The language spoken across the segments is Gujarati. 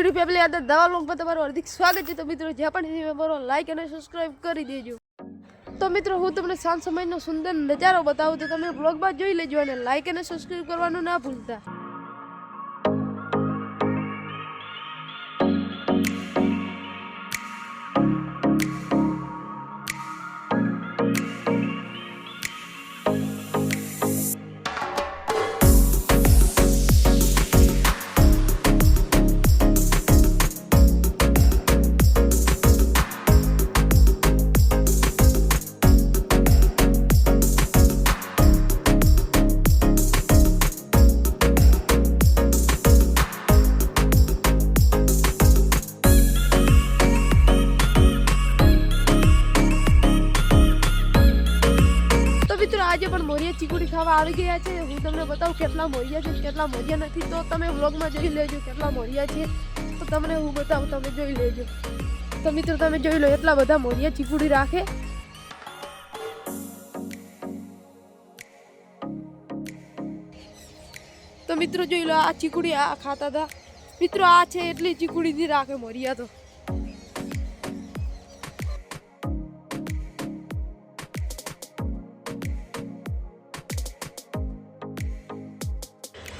યુટ્યુબ ફેમિલી આદર દવા લોગમાં તમારું હાર્દિક સ્વાગત છે। તો મિત્રો જે પણ મારો લાઈક અને સબસ્ક્રાઇબ કરી દેજો। તો મિત્રો હું તમને સાંજ સમયનો સુંદર નજારો બતાવું, તો તમે બ્લોગમાં જોઈ લેજો અને લાઈક અને સબસ્ક્રાઇબ કરવાનું ના ભૂલતા। મિત્રો આજે પણ મોરિયા ચીકુડી ખાવા આવી ગયા છે। હું તમને બતાવું કેટલા મોરિયા છે, કેટલા મોરિયા નથી, તો તમે વ્લોગમાં જોઈ લેજો કેટલા મોરિયા છે। તો તમને હું બતાવું, તમે જોઈ લેજો। તો મિત્રો તમે જોઈ લો એટલા બધા મોરિયા ચીકુડી રાખે। તો મિત્રો જોઈ લો આ ચીકુડી આ ખાતા હતા મિત્રો, આ છે એટલી ચીકુડી થી રાખે મોરિયા।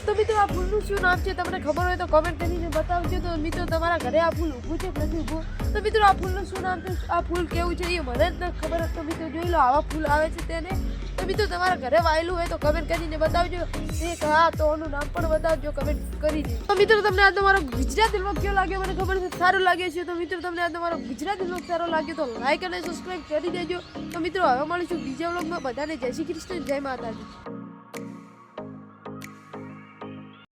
તો મિત્રો આ ફૂલનું શું નામ છે તમને ખબર હોય તો કમેન્ટ કરીને બતાવજો। તો મિત્રો તમારા ઘરે આ ફૂલ ઊભું છે કે નથી ઊભું? તો મિત્રો આ ફૂલનું શું નામ છે, આ ફૂલ કેવું છે એ મને જ નથી ખબર। તો મિત્રો જોઈ લો આવા ફૂલ આવે છે તેને। તો મિત્રો તમારા ઘરે વાયેલું હોય તો કમેન્ટ કરીને બતાવજો। એક હા તો એનું નામ પણ બતાવજો કમેન્ટ કરીને। તો મિત્રો તમને આ તમારો ગુજરાતી વ્લોગ કેવો લાગ્યો મને ખબર છે સારું લાગે છે। તો મિત્રો તમને આ તમારો ગુજરાતી વ્લોગ સારો લાગ્યો તો લાઈક અને સબસ્ક્રાઇબ કરી દેજો। તો મિત્રો હવે મળીશું બીજા વ્લોગમાં। બધાને જય શ્રી કૃષ્ણ, જય માતાજી।